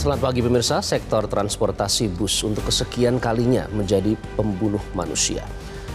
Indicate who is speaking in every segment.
Speaker 1: Selamat pagi pemirsa, sektor transportasi bus untuk kesekian kalinya menjadi pembunuh manusia.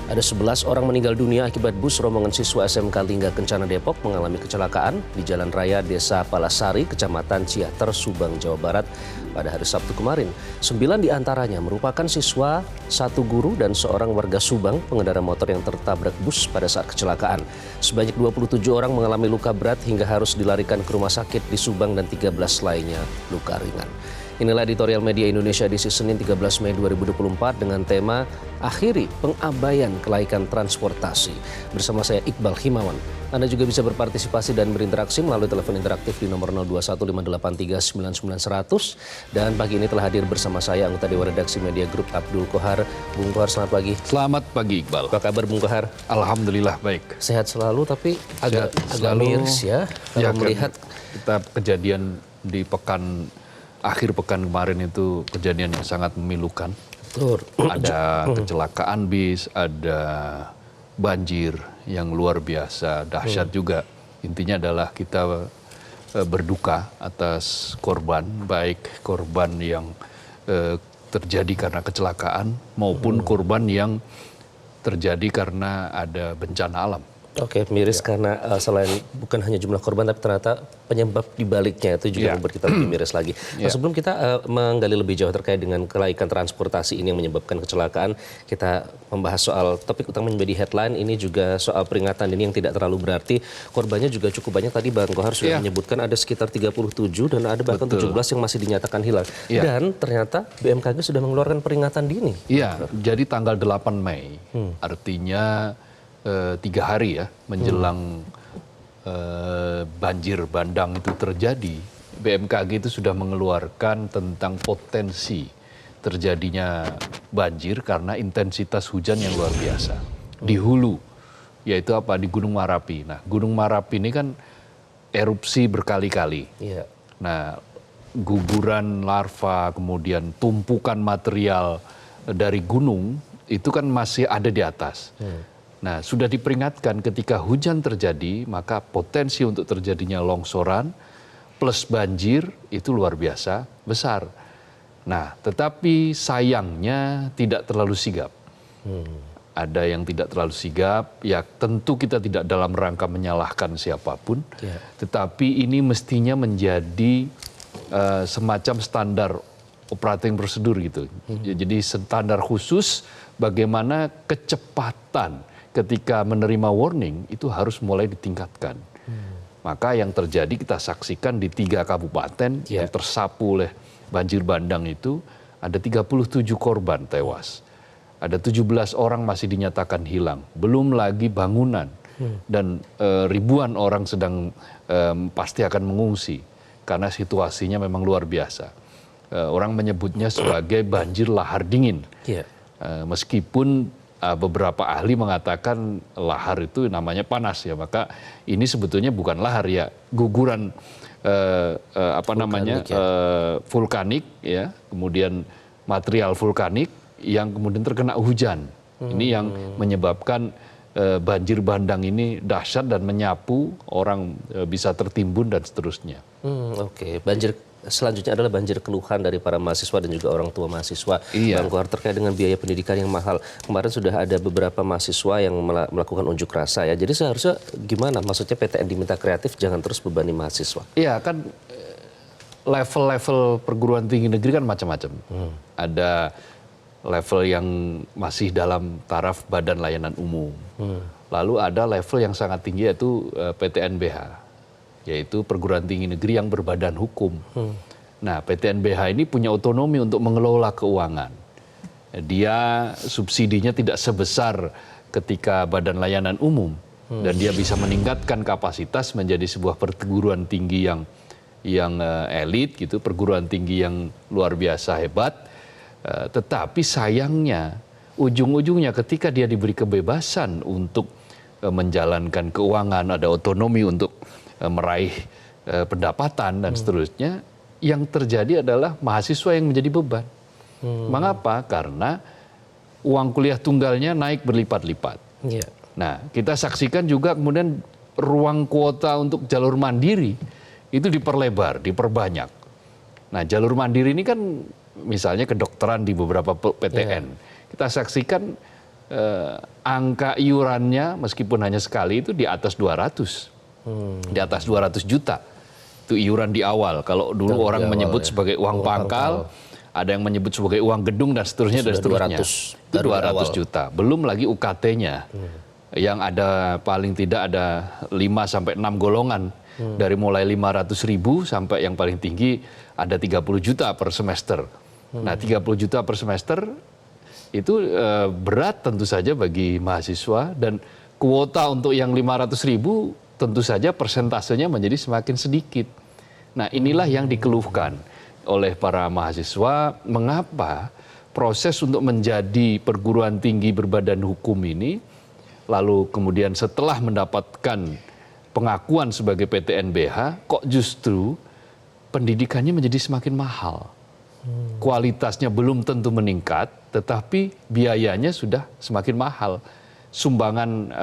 Speaker 1: Ada 11 orang meninggal dunia akibat bus rombongan siswa SMK Lingga Kencana Depok mengalami kecelakaan di Jalan Raya Desa Palasari, Kecamatan Ciater, Subang, Jawa Barat pada hari Sabtu kemarin. 9 diantaranya merupakan siswa, 1 guru dan seorang warga Subang pengendara motor yang tertabrak bus pada saat kecelakaan. Sebanyak 27 orang mengalami luka berat hingga harus dilarikan ke rumah sakit di Subang dan 13 lainnya luka ringan. Inilah editorial Media Indonesia di Senin 13 Mei 2024 dengan tema Akhiri Pengabaian Kelaikan Transportasi. Bersama saya Iqbal Himawan. Anda juga bisa berpartisipasi dan berinteraksi melalui telepon interaktif di nomor 0215839900. Dan pagi ini telah hadir bersama saya anggota Dewan Redaksi Media Group Abdul Kohar. Bung Kohar, selamat pagi.
Speaker 2: Selamat pagi Iqbal.
Speaker 1: Apa kabar Bung Kohar?
Speaker 2: Alhamdulillah baik.
Speaker 1: Sehat selalu tapi agak miris ya kalau melihat
Speaker 2: kita kejadian di akhir pekan kemarin itu kejadian yang sangat memilukan.
Speaker 1: Betul.
Speaker 2: Ada kecelakaan bis, ada banjir yang luar biasa, dahsyat juga. Intinya adalah kita berduka atas korban, baik korban yang terjadi karena kecelakaan maupun korban yang terjadi karena ada bencana alam.
Speaker 1: Oke, miris karena selain bukan hanya jumlah korban tapi ternyata penyebab dibaliknya itu juga membuat kita lebih miris lagi. Nah, sebelum kita menggali lebih jauh terkait dengan kelaikan transportasi ini yang menyebabkan kecelakaan, kita membahas soal topik utama menjadi headline ini juga soal peringatan ini yang tidak terlalu berarti. Korbannya juga cukup banyak, tadi Bang Kohar sudah menyebutkan ada sekitar 37 dan ada bahkan 17 yang masih dinyatakan hilang. Dan ternyata BMKG sudah mengeluarkan peringatan dini.
Speaker 2: Iya, jadi tanggal 8 Mei, artinya 3 hari ya menjelang banjir bandang itu terjadi, BMKG itu sudah mengeluarkan tentang potensi terjadinya banjir karena intensitas hujan yang luar biasa di hulu, yaitu apa, di Gunung Marapi. Nah, Gunung Marapi ini kan erupsi berkali-kali. Nah, guguran larva kemudian tumpukan material dari gunung itu kan masih ada di atas. Nah, sudah diperingatkan ketika hujan terjadi, maka potensi untuk terjadinya longsoran plus banjir itu luar biasa besar. Nah, tetapi sayangnya tidak terlalu sigap. Ada yang tidak terlalu sigap, ya tentu kita tidak dalam rangka menyalahkan siapapun, tetapi ini mestinya menjadi semacam standar operating prosedur gitu. Jadi standar khusus bagaimana kecepatan ketika menerima warning itu harus mulai ditingkatkan. Maka yang terjadi kita saksikan di 3 kabupaten yang tersapu oleh banjir bandang itu ada 37 korban tewas. Ada 17 orang masih dinyatakan hilang. Belum lagi bangunan. Dan ribuan orang sedang pasti akan mengungsi. Karena situasinya memang luar biasa. Orang menyebutnya sebagai banjir lahar dingin. Meskipun beberapa ahli mengatakan lahar itu namanya panas ya, maka ini sebetulnya bukan lahar ya, guguran vulkanik ya, kemudian material vulkanik yang kemudian terkena hujan. Ini yang menyebabkan banjir bandang ini dahsyat dan menyapu orang, bisa tertimbun dan seterusnya.
Speaker 1: Oke, banjir selanjutnya adalah banjir keluhan dari para mahasiswa dan juga orang tua mahasiswa. Bang Kohar, terkait dengan biaya pendidikan yang mahal. Kemarin sudah ada beberapa mahasiswa yang melakukan unjuk rasa ya. Jadi seharusnya gimana? Maksudnya PTN diminta kreatif, jangan terus bebani mahasiswa.
Speaker 2: Iya kan, level-level perguruan tinggi negeri kan macam-macam. Ada level yang masih dalam taraf Badan Layanan Umum. Lalu ada level yang sangat tinggi yaitu PTNBH. Yaitu perguruan tinggi negeri yang berbadan hukum. Nah, PTNBH ini punya otonomi untuk mengelola keuangan. Dia subsidinya tidak sebesar ketika Badan Layanan Umum. Dan dia bisa meningkatkan kapasitas menjadi sebuah perguruan tinggi yang elit gitu, perguruan tinggi yang luar biasa hebat. Tetapi sayangnya ujung-ujungnya ketika dia diberi kebebasan untuk menjalankan keuangan, ada otonomi untuk meraih pendapatan dan seterusnya, yang terjadi adalah mahasiswa yang menjadi beban. Mengapa? Karena uang kuliah tunggalnya naik berlipat-lipat. Nah, kita saksikan juga kemudian ruang kuota untuk jalur mandiri itu diperlebar, diperbanyak. Nah, jalur mandiri ini kan misalnya kedokteran di beberapa PTN. Kita saksikan angka iurannya meskipun hanya sekali itu di atas 200. Di atas 200 juta. Itu iuran di awal. Kalau dulu orang menyebut sebagai uang pangkal, ada yang menyebut sebagai uang gedung dan seterusnya dan seterusnya.
Speaker 1: 200,
Speaker 2: itu 200 juta. Belum lagi UKT-nya. Yang ada paling tidak ada 5 sampai 6 golongan. Dari mulai 500.000 sampai yang paling tinggi ada 30 juta per semester. Nah, 30 juta per semester itu berat tentu saja bagi mahasiswa, dan kuota untuk yang 500.000 tentu saja persentasenya menjadi semakin sedikit. Nah, inilah yang dikeluhkan oleh para mahasiswa, mengapa proses untuk menjadi perguruan tinggi berbadan hukum ini, lalu kemudian setelah mendapatkan pengakuan sebagai PTNBH, kok justru pendidikannya menjadi semakin mahal. Kualitasnya belum tentu meningkat, tetapi biayanya sudah semakin mahal. Sumbangan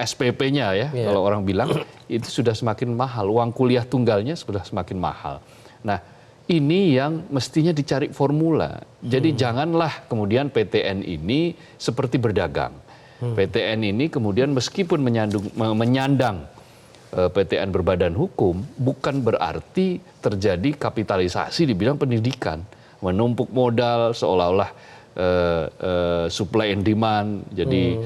Speaker 2: SPP-nya ya, kalau orang bilang, itu sudah semakin mahal. Uang kuliah tunggalnya sudah semakin mahal. Nah, ini yang mestinya dicari formula. Jadi janganlah kemudian PTN ini seperti berdagang. PTN ini kemudian meskipun menyandang PTN berbadan hukum, bukan berarti terjadi kapitalisasi di bidang pendidikan. Menumpuk modal seolah-olah supply and demand. Jadi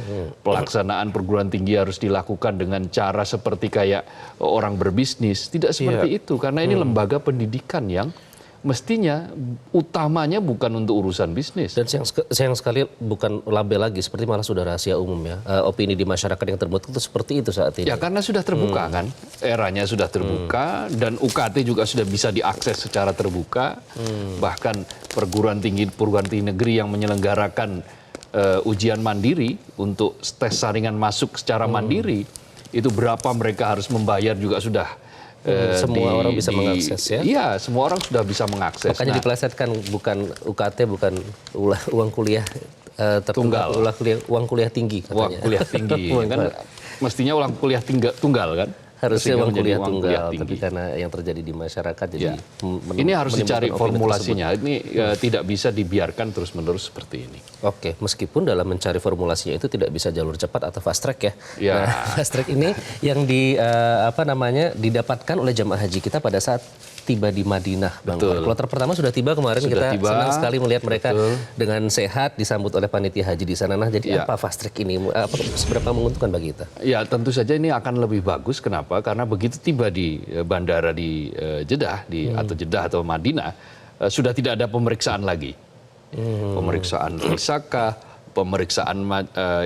Speaker 2: pelaksanaan perguruan tinggi harus dilakukan dengan cara seperti kayak orang berbisnis. Tidak seperti itu, karena ini lembaga pendidikan yang mestinya utamanya bukan untuk urusan bisnis.
Speaker 1: Dan sayang sekali bukan label lagi, seperti malah sudah rahasia umum ya. Opini di masyarakat yang terbentuk itu seperti itu saat ini.
Speaker 2: Ya, karena sudah terbuka kan, eranya sudah terbuka, dan UKT juga sudah bisa diakses secara terbuka. Bahkan perguruan tinggi negeri yang menyelenggarakan ujian mandiri untuk tes saringan masuk secara mandiri, itu berapa mereka harus membayar juga sudah.
Speaker 1: Semua orang bisa mengakses ya?
Speaker 2: Iya, semua orang sudah bisa mengakses.
Speaker 1: Makanya dipelesetkan bukan UKT, bukan uang kuliah
Speaker 2: tunggal.
Speaker 1: Uang kuliah tinggi katanya.
Speaker 2: Uang kuliah tinggi. Kan mestinya uang kuliah tunggal kan?
Speaker 1: Harusnya uang kuliah tunggal, tapi karena yang terjadi di masyarakat jadi
Speaker 2: ini harus dicari formulasinya. Ini tidak bisa dibiarkan terus-menerus seperti ini.
Speaker 1: Oke, meskipun dalam mencari formulasinya itu tidak bisa jalur cepat atau fast track ya. Nah, fast track ini yang didapatkan oleh jamaah haji kita pada saat tiba di Madinah, Bang. Kloter pertama sudah tiba kemarin, kita senang sekali melihat mereka dengan sehat disambut oleh panitia haji di sana. Nah, jadi apa fast track ini? Seberapa menguntungkan bagi kita? Ya,
Speaker 2: tentu saja ini akan lebih bagus. Kenapa? Karena begitu tiba di bandara di Jeddah atau Madinah, sudah tidak ada pemeriksaan lagi. Pemeriksaan visakah, pemeriksaan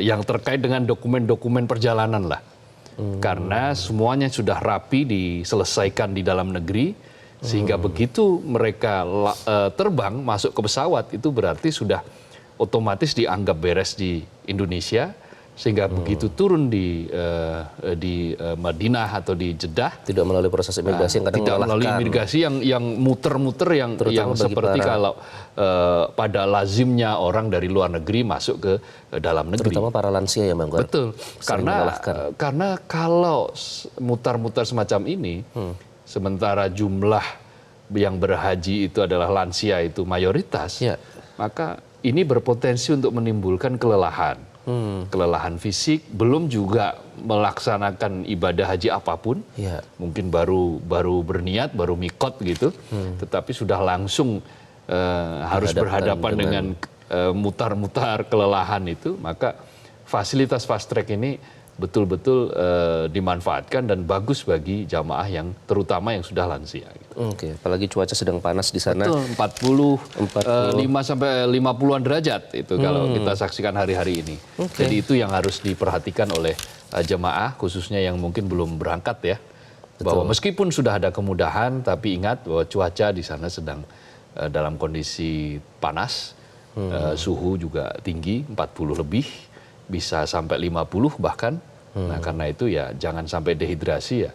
Speaker 2: yang terkait dengan dokumen-dokumen perjalanan lah. Karena semuanya sudah rapi diselesaikan di dalam negeri. Sehingga begitu mereka terbang masuk ke pesawat, itu berarti sudah otomatis dianggap beres di Indonesia. Sehingga begitu turun di Madinah atau di Jeddah,
Speaker 1: tidak melalui proses imigrasi yang kadang
Speaker 2: tidak melalui imigrasi yang muter-muter yang seperti kalau pada lazimnya orang dari luar negeri masuk ke dalam negeri.
Speaker 1: Terutama para lansia ya, Bang.
Speaker 2: Betul. Karena kalau mutar-mutar semacam ini, sementara jumlah yang berhaji itu adalah lansia itu mayoritas, maka ini berpotensi untuk menimbulkan kelelahan. Kelelahan fisik, belum juga melaksanakan ibadah haji apapun. Mungkin baru berniat, baru mikot gitu, tetapi sudah langsung harus berhadapan dengan mutar-mutar kelelahan itu, maka fasilitas fast track ini betul-betul dimanfaatkan dan bagus bagi jamaah yang terutama yang sudah lansia.
Speaker 1: Oke, apalagi cuaca sedang panas di sana.
Speaker 2: Betul, 45 sampai 50-an derajat itu kalau kita saksikan hari-hari ini. Jadi itu yang harus diperhatikan oleh jemaah khususnya yang mungkin belum berangkat ya. Bahwa meskipun sudah ada kemudahan, tapi ingat bahwa cuaca di sana sedang dalam kondisi panas, suhu juga tinggi, 40 lebih. Bisa sampai 50 bahkan. Nah, karena itu ya jangan sampai dehidrasi ya.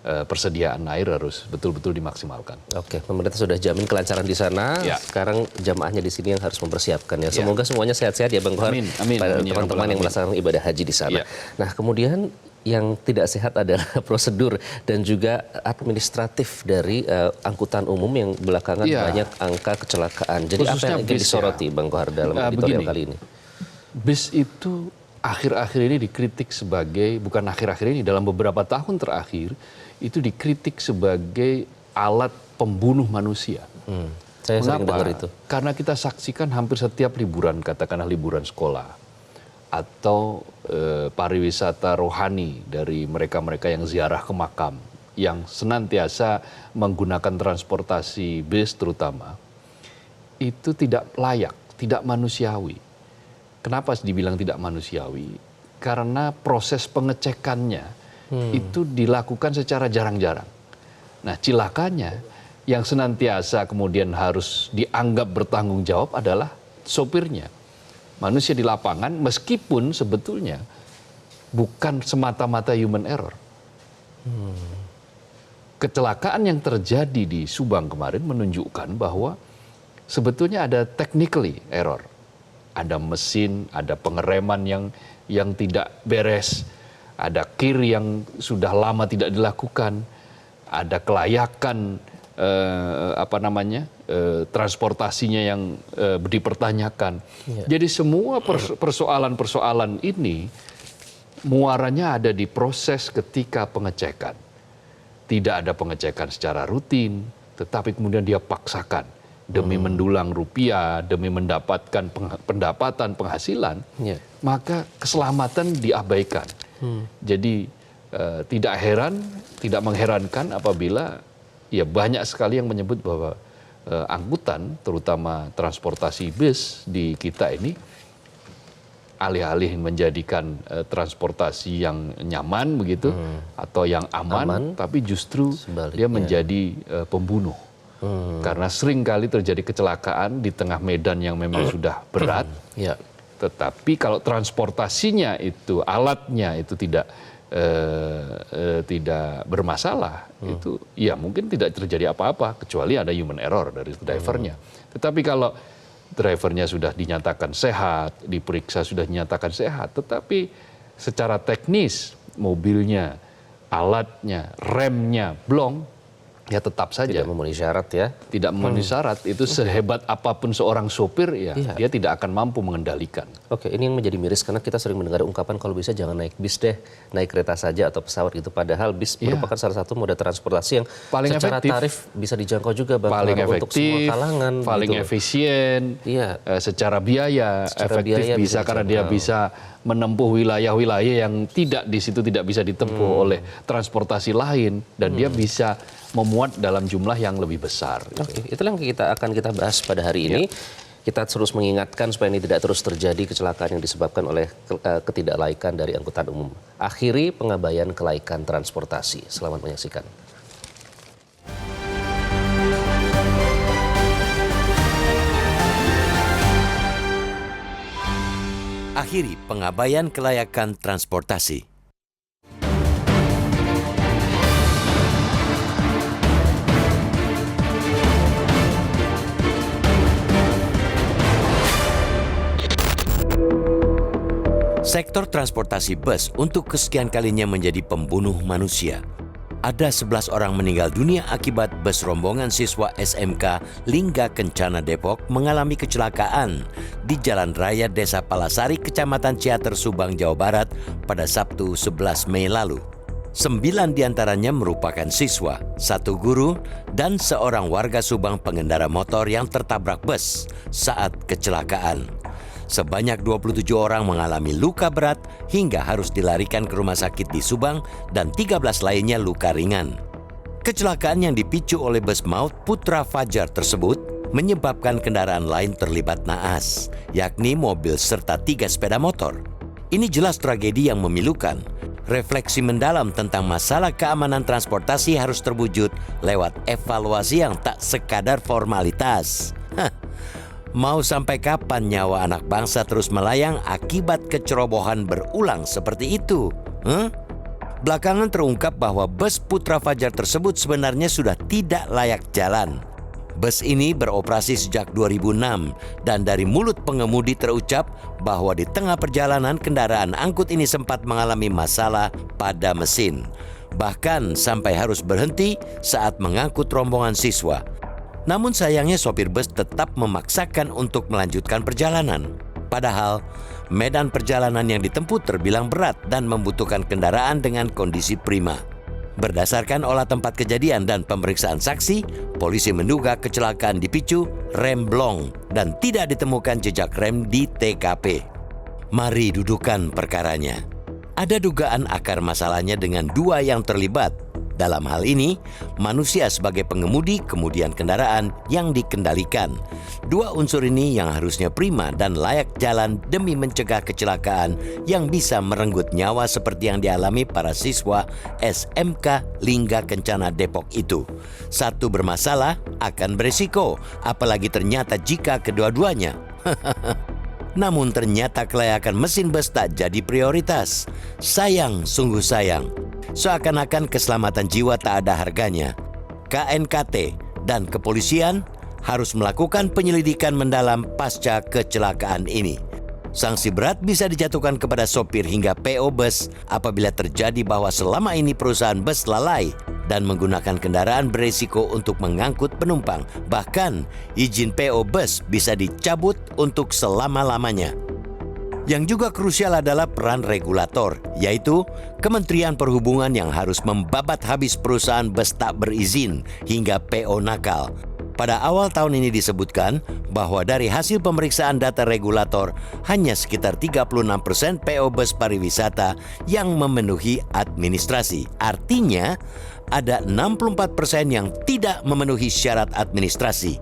Speaker 2: Persediaan air harus betul-betul dimaksimalkan.
Speaker 1: Oke, pemerintah sudah jamin kelancaran di sana. Sekarang jamaahnya di sini yang harus mempersiapkan ya. Semoga semuanya sehat-sehat ya, Bang Kohar.
Speaker 2: Amin.
Speaker 1: Pada teman-teman yang melaksanakan ibadah haji di sana. Nah, kemudian yang tidak sehat adalah prosedur dan juga administratif dari angkutan umum yang belakangan
Speaker 2: Iya.
Speaker 1: banyak angka kecelakaan. Jadi apa
Speaker 2: Khususnya
Speaker 1: yang ingin
Speaker 2: bis,
Speaker 1: disoroti Bang Kohar dalam editorial
Speaker 2: begini.
Speaker 1: kali ini?
Speaker 2: Bis itu akhir-akhir ini dikritik sebagai, bukan akhir-akhir ini, dalam beberapa tahun terakhir, itu dikritik sebagai alat pembunuh manusia.
Speaker 1: Saya sering dengar itu.
Speaker 2: Karena kita saksikan hampir setiap liburan, katakanlah liburan sekolah, atau pariwisata rohani dari mereka-mereka yang ziarah ke makam, yang senantiasa menggunakan transportasi bis terutama, itu tidak layak, tidak manusiawi. Kenapa dibilang tidak manusiawi? Karena proses pengecekannya itu dilakukan secara jarang-jarang. Nah, cilakanya yang senantiasa kemudian harus dianggap bertanggung jawab adalah sopirnya. Manusia di lapangan, meskipun sebetulnya bukan semata-mata human error. Kecelakaan yang terjadi di Subang kemarin menunjukkan bahwa sebetulnya ada technically error. Ada mesin, ada pengereman yang tidak beres, ada kir yang sudah lama tidak dilakukan, ada kelayakan transportasinya yang dipertanyakan. Jadi semua persoalan-persoalan ini muaranya ada di proses ketika pengecekan. Tidak ada pengecekan secara rutin, tetapi kemudian dia paksakan demi mendulang rupiah, demi mendapatkan pendapatan, penghasilan, maka keselamatan diabaikan. Jadi tidak mengherankan apabila ya banyak sekali yang menyebut bahwa angkutan, terutama transportasi bis di kita ini, alih-alih menjadikan transportasi yang nyaman begitu atau yang aman, tapi justru dia menjadi pembunuh. Karena sering kali terjadi kecelakaan di tengah medan yang memang sudah berat. Tetapi kalau transportasinya itu, alatnya itu tidak bermasalah, itu ya mungkin tidak terjadi apa-apa kecuali ada human error dari drivernya. Tetapi kalau drivernya sudah dinyatakan sehat, diperiksa sudah dinyatakan sehat, tetapi secara teknis mobilnya, alatnya, remnya blong, ya tetap saja
Speaker 1: tidak memenuhi syarat ya.
Speaker 2: Tidak memenuhi syarat. Itu sehebat apapun seorang sopir ya, dia tidak akan mampu mengendalikan.
Speaker 1: Oke, ini yang menjadi miris karena kita sering mendengar ungkapan kalau bisa jangan naik bis deh, naik kereta saja atau pesawat gitu. Padahal bis merupakan salah satu moda transportasi yang
Speaker 2: paling
Speaker 1: secara
Speaker 2: efektif,
Speaker 1: tarif bisa dijangkau juga Bang,
Speaker 2: paling
Speaker 1: untuk semua
Speaker 2: efektif,
Speaker 1: kalangan.
Speaker 2: paling
Speaker 1: gitu.
Speaker 2: efisien, secara biaya efektif bisa karena dia bisa menempuh wilayah-wilayah yang di situ tidak bisa ditempuh oleh transportasi lain, dan dia bisa memuat dalam jumlah yang lebih besar.
Speaker 1: Oke, itulah yang akan kita bahas pada hari ini. Kita terus mengingatkan supaya ini tidak terus terjadi kecelakaan yang disebabkan oleh ketidaklaikan dari angkutan umum. Akhiri pengabaian kelaikan transportasi. Selamat menyaksikan.
Speaker 3: Akhiri pengabaian kelayakan transportasi. Sektor transportasi bus untuk kesekian kalinya menjadi pembunuh manusia. Ada 11 orang meninggal dunia akibat bus rombongan siswa SMK Lingga Kencana Depok mengalami kecelakaan di Jalan Raya Desa Palasari, Kecamatan Ciater, Subang, Jawa Barat pada Sabtu 11 Mei lalu. 9 diantaranya merupakan siswa, 1 guru, dan seorang warga Subang pengendara motor yang tertabrak bus saat kecelakaan. Sebanyak 27 orang mengalami luka berat hingga harus dilarikan ke rumah sakit di Subang dan 13 lainnya luka ringan. Kecelakaan yang dipicu oleh bus maut Putra Fajar tersebut menyebabkan kendaraan lain terlibat naas, yakni mobil serta 3 sepeda motor. Ini jelas tragedi yang memilukan. Refleksi mendalam tentang masalah keamanan transportasi harus terwujud lewat evaluasi yang tak sekadar formalitas. Mau sampai kapan nyawa anak bangsa terus melayang akibat kecerobohan berulang seperti itu? Belakangan terungkap bahwa bus Putra Fajar tersebut sebenarnya sudah tidak layak jalan. Bus ini beroperasi sejak 2006 dan dari mulut pengemudi terucap bahwa di tengah perjalanan kendaraan angkut ini sempat mengalami masalah pada mesin. Bahkan sampai harus berhenti saat mengangkut rombongan siswa. Namun sayangnya sopir bus tetap memaksakan untuk melanjutkan perjalanan. Padahal medan perjalanan yang ditempuh terbilang berat dan membutuhkan kendaraan dengan kondisi prima. Berdasarkan olah tempat kejadian dan pemeriksaan saksi, polisi menduga kecelakaan dipicu rem blong dan tidak ditemukan jejak rem di TKP. Mari dudukan perkaranya. Ada dugaan akar masalahnya dengan dua yang terlibat. Dalam hal ini, manusia sebagai pengemudi kemudian kendaraan yang dikendalikan. Dua unsur ini yang harusnya prima dan layak jalan demi mencegah kecelakaan yang bisa merenggut nyawa seperti yang dialami para siswa SMK Lingga Kencana Depok itu. Satu bermasalah akan beresiko, apalagi ternyata jika kedua-duanya. Namun ternyata kelayakan mesin bus tak jadi prioritas. Sayang, sungguh sayang. Seakan-akan keselamatan jiwa tak ada harganya. KNKT dan kepolisian harus melakukan penyelidikan mendalam pasca kecelakaan ini. Sanksi berat bisa dijatuhkan kepada sopir hingga PO bus apabila terjadi bahwa selama ini perusahaan bus lalai dan menggunakan kendaraan beresiko untuk mengangkut penumpang. Bahkan izin PO bus bisa dicabut untuk selama-lamanya. Yang juga krusial adalah peran regulator, yaitu Kementerian Perhubungan yang harus membabat habis perusahaan bus tak berizin hingga PO nakal. Pada awal tahun ini disebutkan bahwa dari hasil pemeriksaan data regulator, hanya sekitar 36% PO bus pariwisata yang memenuhi administrasi. Artinya, ada 64% yang tidak memenuhi syarat administrasi.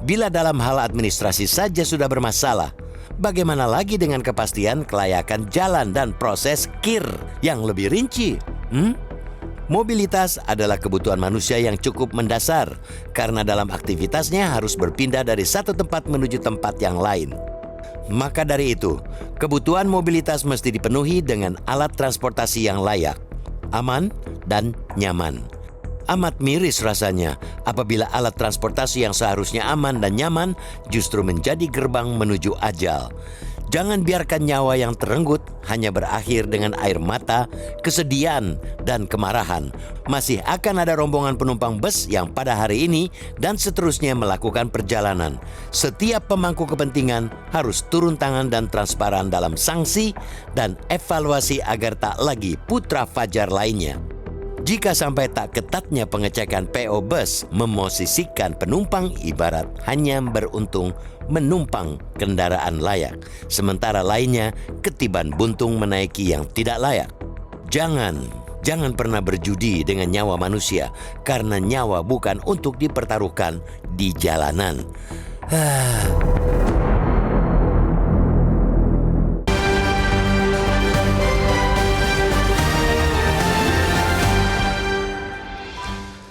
Speaker 3: Bila dalam hal administrasi saja sudah bermasalah, bagaimana lagi dengan kepastian kelayakan jalan dan proses KIR yang lebih rinci? Mobilitas adalah kebutuhan manusia yang cukup mendasar karena dalam aktivitasnya harus berpindah dari satu tempat menuju tempat yang lain. Maka dari itu, kebutuhan mobilitas mesti dipenuhi dengan alat transportasi yang layak, aman, dan nyaman. Amat miris rasanya apabila alat transportasi yang seharusnya aman dan nyaman justru menjadi gerbang menuju ajal. Jangan biarkan nyawa yang terenggut hanya berakhir dengan air mata, kesedihan, dan kemarahan. Masih akan ada rombongan penumpang bus yang pada hari ini dan seterusnya melakukan perjalanan. Setiap pemangku kepentingan harus turun tangan dan transparan dalam sanksi dan evaluasi agar tak lagi putra fajar lainnya. Jika sampai tak ketatnya pengecekan PO bus memosisikan penumpang ibarat hanya beruntung menumpang kendaraan layak, sementara lainnya ketiban buntung menaiki yang tidak layak. Jangan pernah berjudi dengan nyawa manusia, karena nyawa bukan untuk dipertaruhkan di jalanan.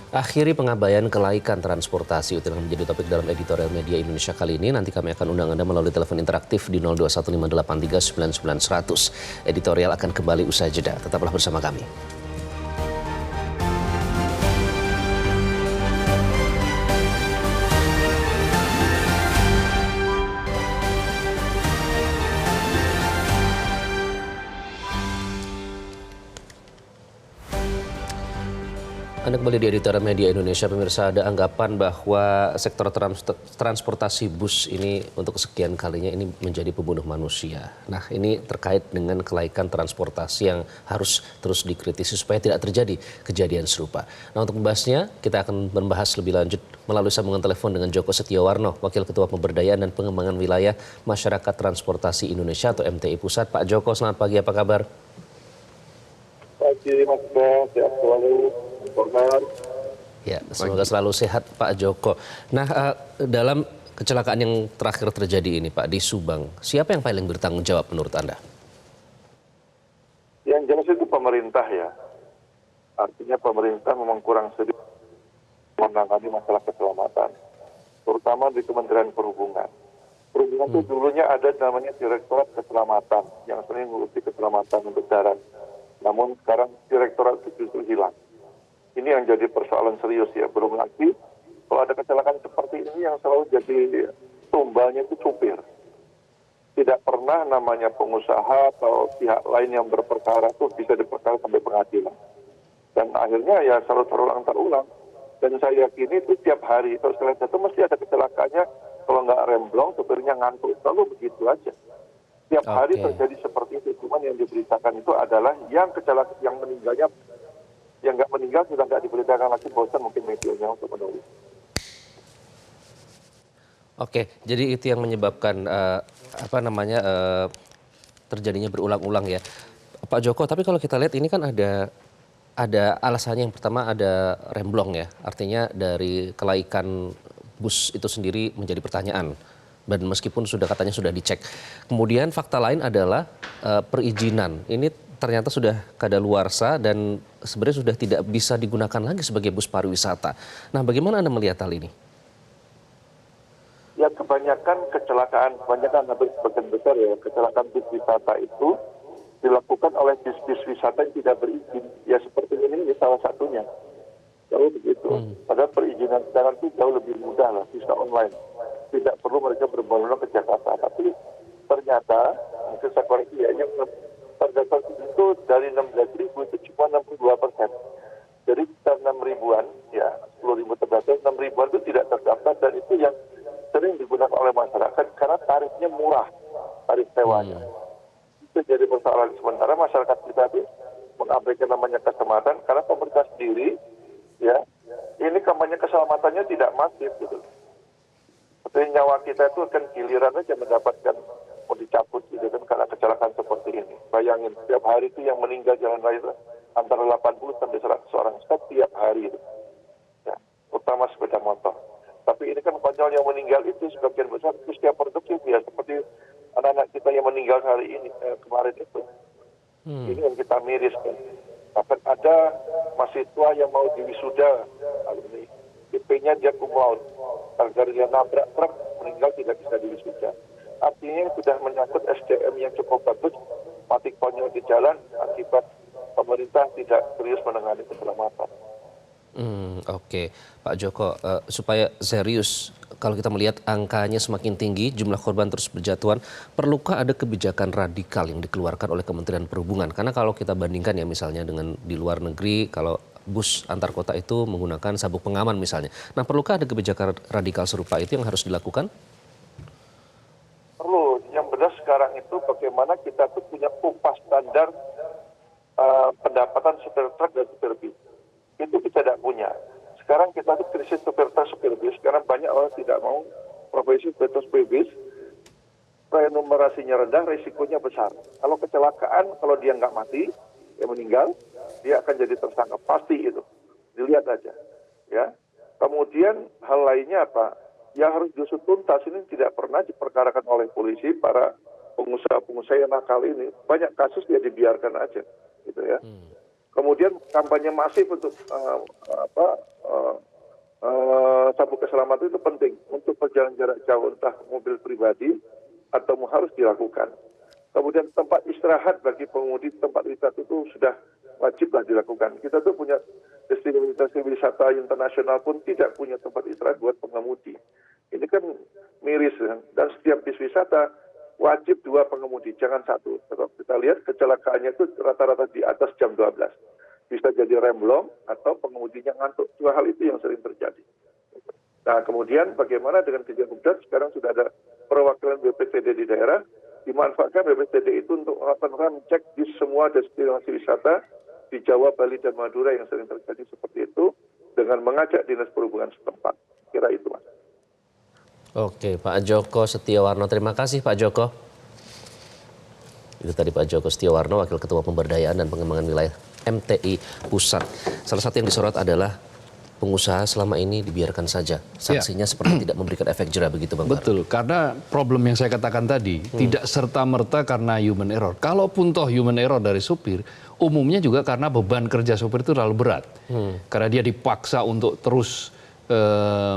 Speaker 1: Akhiri pengabaian kelaikan transportasi itu yang menjadi topik dalam editorial media Indonesia kali ini. Nanti kami akan undang Anda melalui telepon interaktif di 0215839900. Editorial akan kembali usai jeda. Tetaplah bersama kami. Anda kembali di editorial media Indonesia. Pemirsa, ada anggapan bahwa sektor transportasi bus ini untuk kesekian kalinya ini menjadi pembunuh manusia. Nah, ini terkait dengan kelaikan transportasi yang harus terus dikritisi supaya tidak terjadi kejadian serupa. Nah, untuk membahasnya kita akan membahas lebih lanjut melalui sambungan telepon dengan Joko Setiawarno, Wakil Ketua Pemberdayaan dan Pengembangan Wilayah Masyarakat Transportasi Indonesia atau MTI Pusat. Pak Joko, selamat pagi, apa kabar?
Speaker 4: Pagi Mas Bro, sehat selalu.
Speaker 1: Ya, semoga selalu sehat Pak Joko. Nah, dalam kecelakaan yang terakhir terjadi ini Pak di Subang, siapa yang paling bertanggung jawab menurut Anda?
Speaker 4: Yang jelas itu pemerintah ya. Artinya pemerintah memang kurang sedikit menangani masalah keselamatan, terutama di Kementerian Perhubungan. Perhubungan itu dulunya ada namanya Direktorat Keselamatan yang sering mengurusi keselamatan untuk jalan. Namun sekarang direktorat itu justru hilang. Ini yang jadi persoalan serius ya. Belum lagi kalau ada kecelakaan seperti ini ini yang selalu jadi tumbalnya itu supir. Tidak pernah namanya pengusaha atau pihak lain yang berperkara itu bisa diperkara sampai pengadilan. Dan akhirnya ya selalu terulang. Dan saya yakini itu tiap hari, terus kalian satu mesti ada kecelakaannya, kalau nggak remblong, supirnya ngantuk, selalu begitu aja. Tiap hari terjadi seperti itu, cuman yang diberitakan itu adalah yang kecelakaan, yang meninggalnya, yang nggak meninggal sudah nggak diberitakan lagi, bosan mungkin medianya untuk menulis.
Speaker 1: Oke, jadi itu yang menyebabkan terjadinya berulang-ulang ya, Pak Joko. Tapi kalau kita lihat ini kan ada alasannya. Yang pertama ada remblong ya, artinya dari kelaikan bus itu sendiri menjadi pertanyaan. Dan meskipun katanya sudah dicek. Kemudian fakta lain adalah perizinan. Ini ternyata sudah kadaluarsa dan sebenarnya sudah tidak bisa digunakan lagi sebagai bus pariwisata. Nah, bagaimana Anda melihat hal ini?
Speaker 4: Ya, kebanyakan hampir sebagian besar ya, kecelakaan bus wisata itu dilakukan oleh bis wisata yang tidak berizin. Ya seperti ini salah satunya. Jauh begitu. Padahal perizinan sekarang itu jauh lebih mudah lah, bisa online. Tidak perlu mereka berbondong-bondong ke Jakarta. Tapi ternyata, mungkin saya koreksi ya, yang terdaftar itu dari 16.000 itu cuma 62%. Jadi sekitar 6.000-an, ya 10.000 terdaftar, 6.000-an itu tidak terdaftar, dan itu yang sering digunakan oleh masyarakat karena tarifnya murah, tarif sewanya. Itu jadi persoalan. Sementara masyarakat kita itu mengabaikan namanya keselamatan karena pemerintah sendiri, ya, ini kampanye keselamatannya tidak masif gitu. Seperti nyawa kita itu kan giliran aja mendapatkan mau dicabut gitu kan karena kecelakaan seperti ini. Bayangin setiap hari itu yang meninggal jalan raya itu antara 80 sampai 100 orang setiap hari itu. Ya, utama sepeda motor. Tapi ini kan konyol, yang meninggal itu sebagian besar itu setiap produktif ya, seperti anak-anak kita yang meninggal hari ini kemarin itu. Ini yang kita miris kan. Bahkan ada mahasiswa yang mau diwisuda kali ini, IP-nya dia cum laude, gara-gara dia nabrak truk meninggal tidak bisa diwisuda. Artinya sudah menyangkut SDM yang cukup bagus, mati konyol di jalan akibat pemerintah tidak serius menangani keselamatan.
Speaker 1: Oke, Pak Joko, supaya serius, kalau kita melihat angkanya semakin tinggi, jumlah korban terus berjatuhan, perlukah ada kebijakan radikal yang dikeluarkan oleh Kementerian Perhubungan? Karena kalau kita bandingkan ya misalnya dengan di luar negeri, kalau bus antar kota itu menggunakan sabuk pengaman misalnya. Nah, perlukah ada kebijakan radikal serupa itu yang harus dilakukan?
Speaker 4: Perlu. Yang benar sekarang itu bagaimana kita tuh punya upah standar pendapatan supir truk dan supir bis. Itu kita tidak punya. Sekarang kita tuh krisis supir truk, supir bis. Sekarang banyak orang tidak mau profesi supir bis. Remunerasinya rendah, risikonya besar. Kalau kecelakaan, kalau dia nggak mati, dia meninggal, dia akan jadi tersangka. Pasti itu. Dilihat aja. Ya. Kemudian hal lainnya apa? Yang harus diusut tuntas ini tidak pernah diperkarakan oleh polisi, para pengusaha-pengusaha yang nakal ini. Banyak kasus dia dibiarkan aja. Gitu ya. Kemudian kampanye masif untuk sabuk keselamatan itu penting untuk perjalanan jarak jauh, entah mobil pribadi atau harus dilakukan. Kemudian tempat istirahat bagi pengemudi tempat wisata itu sudah wajiblah dilakukan. Kita tuh punya destinasi wisata internasional pun tidak punya tempat istirahat buat pengemudi. Ini kan miris kan? Dan setiap bis wisata wajib 2 pengemudi, jangan 1. Kalau kita lihat kecelakaannya itu rata-rata di atas jam 12. Bisa jadi remblong atau pengemudinya ngantuk. 2 hal itu yang sering terjadi. Nah, kemudian bagaimana dengan kejadian berat? Sekarang sudah ada perwakilan BPTD di daerah, dimanfaatkan BPTD itu untuk melakukan rem cek di semua destinasi wisata di Jawa, Bali, dan Madura yang sering terjadi seperti itu, dengan mengajak Dinas Perhubungan setempat. Kira itu, Mas.
Speaker 1: Oke, Pak Joko Setiawarno, terima kasih Pak Joko. Itu tadi Pak Joko Setiawarno, Wakil Ketua Pemberdayaan dan Pengembangan Wilayah MTI Pusat. Salah satu yang disorot adalah pengusaha selama ini dibiarkan saja. Sanksinya seperti tidak memberikan efek jera, begitu Bang Bahar?
Speaker 2: Betul, karena problem yang saya katakan tadi, tidak serta-merta karena human error. Kalaupun toh human error dari supir, umumnya juga karena beban kerja supir itu terlalu berat. Karena dia dipaksa untuk terus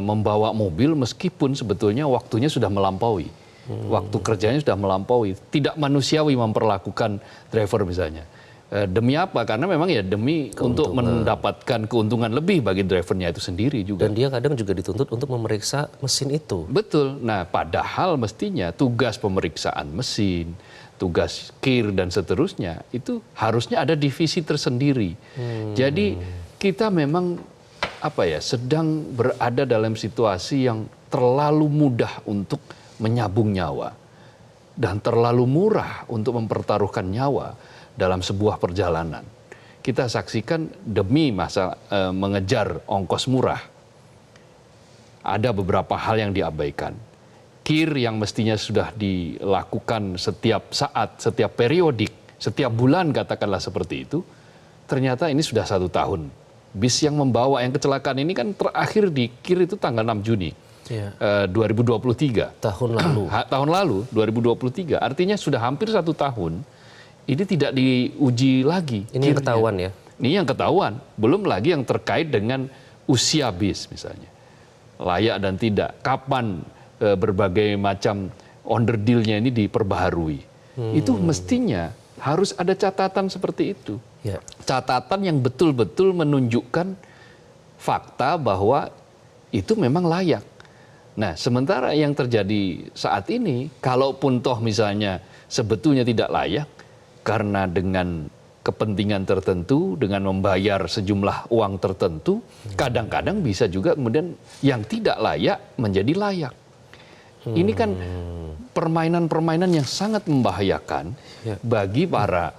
Speaker 2: membawa mobil meskipun sebetulnya waktunya sudah melampaui. Waktu kerjanya sudah melampaui. Tidak manusiawi memperlakukan driver misalnya. Demi apa? Karena memang ya demi untuk mendapatkan keuntungan lebih bagi drivernya itu sendiri juga.
Speaker 1: Dan dia kadang juga dituntut untuk memeriksa mesin itu.
Speaker 2: Betul. Nah, padahal mestinya tugas pemeriksaan mesin, tugas kir dan seterusnya itu harusnya ada divisi tersendiri. Jadi kita memang sedang berada dalam situasi yang terlalu mudah untuk menyabung nyawa dan terlalu murah untuk mempertaruhkan nyawa dalam sebuah perjalanan. Kita saksikan demi mengejar ongkos murah. Ada beberapa hal yang diabaikan. Kir yang mestinya sudah dilakukan setiap saat, setiap periodik, setiap bulan katakanlah seperti itu, ternyata ini sudah 1 tahun. Bis yang membawa yang kecelakaan ini kan terakhir di Kir itu tanggal 6 Juni 2023.
Speaker 1: Tahun lalu.
Speaker 2: Tahun lalu, 2023. Artinya sudah hampir 1 tahun. Ini tidak diuji lagi.
Speaker 1: Ini yang ketahuan ya?
Speaker 2: Ini yang ketahuan. Belum lagi yang terkait dengan usia bis misalnya. Layak dan tidak. Kapan berbagai macam onderdilnya ini diperbaharui. Itu mestinya harus ada catatan seperti itu.
Speaker 1: Ya.
Speaker 2: Catatan yang betul-betul menunjukkan fakta bahwa itu memang layak. Nah, sementara yang terjadi saat ini, kalaupun toh misalnya sebetulnya tidak layak, karena dengan kepentingan tertentu, dengan membayar sejumlah uang tertentu, kadang-kadang bisa juga kemudian yang tidak layak menjadi layak. Ini kan permainan-permainan yang sangat membahayakan bagi para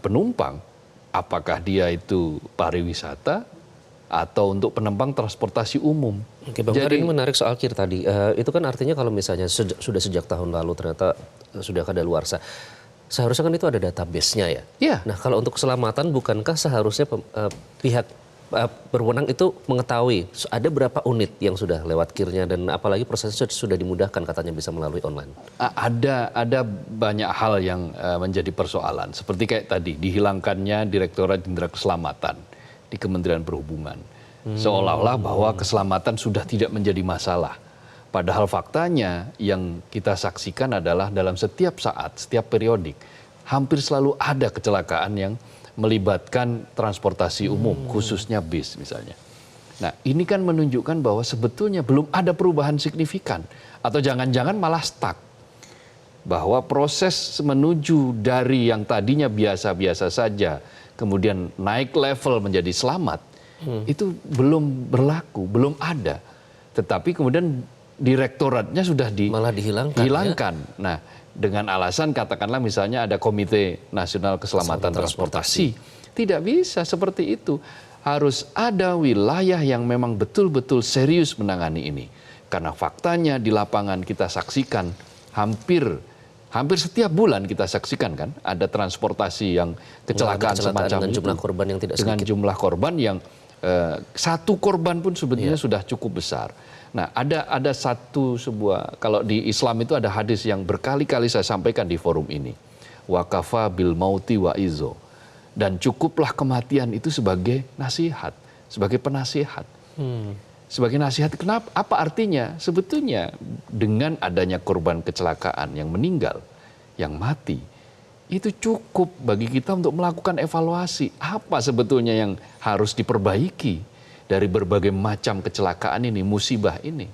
Speaker 2: penumpang. Apakah dia itu pariwisata atau untuk penumpang transportasi umum.
Speaker 1: Oke, Bang, ini menarik soal kir tadi. Itu kan artinya kalau misalnya sudah sejak tahun lalu ternyata sudah kadaluarsa. Seharusnya kan itu ada database-nya ya.
Speaker 2: Iya.
Speaker 1: Nah, kalau untuk keselamatan bukankah seharusnya pihak berwenang itu mengetahui ada berapa unit yang sudah lewat kirnya dan apalagi prosesnya sudah dimudahkan katanya bisa melalui online.
Speaker 2: Ada banyak hal yang menjadi persoalan. Seperti kayak tadi dihilangkannya Direktorat Jenderal Keselamatan di Kementerian Perhubungan. Seolah-olah bahwa keselamatan sudah tidak menjadi masalah. Padahal faktanya yang kita saksikan adalah dalam setiap saat, setiap periodik, hampir selalu ada kecelakaan yang melibatkan transportasi umum, khususnya bis misalnya. Nah, ini kan menunjukkan bahwa sebetulnya belum ada perubahan signifikan. Atau jangan-jangan malah stuck. Bahwa proses menuju dari yang tadinya biasa-biasa saja, kemudian naik level menjadi selamat, itu belum berlaku, belum ada. Tetapi kemudian direktoratnya sudah
Speaker 1: malah dihilangkan.
Speaker 2: Ya? Nah, dengan alasan katakanlah misalnya ada Komite Nasional Keselamatan Transportasi. Tidak bisa seperti itu. Harus ada wilayah yang memang betul-betul serius menangani ini. Karena faktanya di lapangan kita saksikan hampir setiap bulan kita saksikan kan ada transportasi yang kecelakaan semacam
Speaker 1: dengan
Speaker 2: itu.
Speaker 1: jumlah korban yang tidak sedikit.
Speaker 2: Dengan jumlah korban yang satu korban pun sebetulnya sudah cukup besar. Nah, ada sebuah, kalau di Islam itu ada hadis yang berkali-kali saya sampaikan di forum ini. Wakafa bil mauti wa izo. Dan cukuplah kematian itu sebagai nasihat, sebagai penasihat. Sebagai nasihat, kenapa? Apa artinya? Sebetulnya dengan adanya korban kecelakaan yang meninggal, yang mati, itu cukup bagi kita untuk melakukan evaluasi. Apa sebetulnya yang harus diperbaiki dari berbagai macam kecelakaan ini, musibah ini.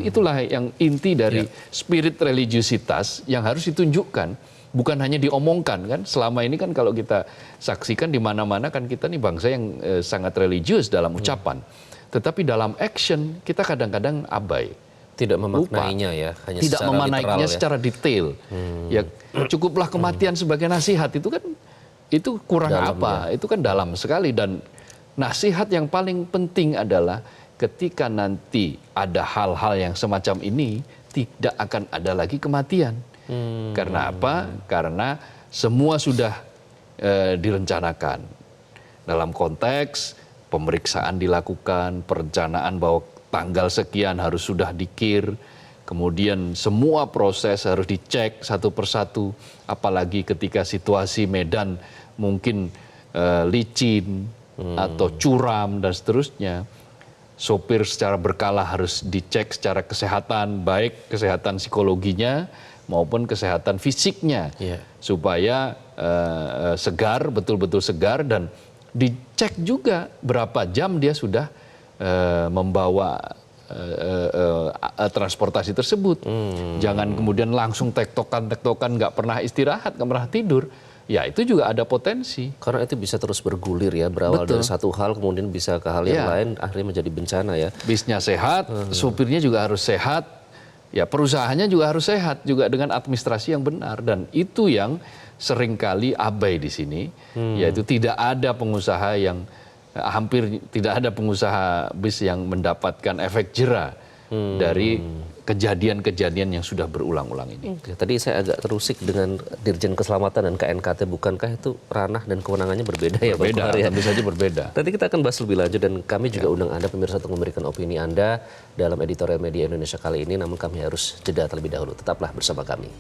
Speaker 2: Itulah yang inti dari spirit religiusitas yang harus ditunjukkan, bukan hanya diomongkan kan. Selama ini kan kalau kita saksikan di mana-mana kan kita nih bangsa yang sangat religius dalam ucapan. Tetapi dalam action kita kadang-kadang abai.
Speaker 1: Tidak memaknainya ya, hanya
Speaker 2: tidak
Speaker 1: secara
Speaker 2: memaknainya
Speaker 1: literal,
Speaker 2: secara detail. Ya, cukuplah kematian sebagai nasihat itu kurang
Speaker 1: dalam,
Speaker 2: apa? Itu kan dalam sekali. Dan nasihat yang paling penting adalah ketika nanti ada hal-hal yang semacam ini tidak akan ada lagi kematian. Karena apa? Karena semua sudah direncanakan dalam konteks pemeriksaan dilakukan, perencanaan bahwa tanggal sekian harus sudah dikir, kemudian semua proses harus dicek satu persatu, apalagi ketika situasi medan mungkin licin atau curam dan seterusnya. Sopir secara berkala harus dicek secara kesehatan, baik kesehatan psikologinya, maupun kesehatan fisiknya,
Speaker 1: Iya.
Speaker 2: supaya segar, betul-betul segar, dan dicek juga berapa jam dia sudah membawa transportasi tersebut. Jangan kemudian langsung tektokan, nggak pernah istirahat, nggak pernah tidur. Ya itu juga ada potensi.
Speaker 1: Karena itu bisa terus bergulir ya, berawal
Speaker 2: Betul.
Speaker 1: dari satu hal kemudian bisa ke hal yang
Speaker 2: Iya.
Speaker 1: lain, akhirnya menjadi bencana ya.
Speaker 2: Bisnya sehat, supirnya juga harus sehat, ya perusahaannya juga harus sehat, juga dengan administrasi yang benar. Dan itu yang seringkali abai di sini, yaitu tidak ada pengusaha yang, hampir tidak ada pengusaha bis yang mendapatkan efek jera dari kejadian-kejadian yang sudah berulang-ulang ini.
Speaker 1: Oke, tadi saya agak terusik dengan Dirjen Keselamatan dan KNKT, bukankah itu ranah dan kewenangannya berbeda ya Pak
Speaker 2: Berbeda,
Speaker 1: Kohar ya?
Speaker 2: tentu saja berbeda.
Speaker 1: Nanti kita akan bahas lebih lanjut dan kami juga undang Anda pemirsa untuk memberikan opini Anda dalam editorial Media Indonesia kali ini, namun kami harus jeda terlebih dahulu. Tetaplah bersama kami.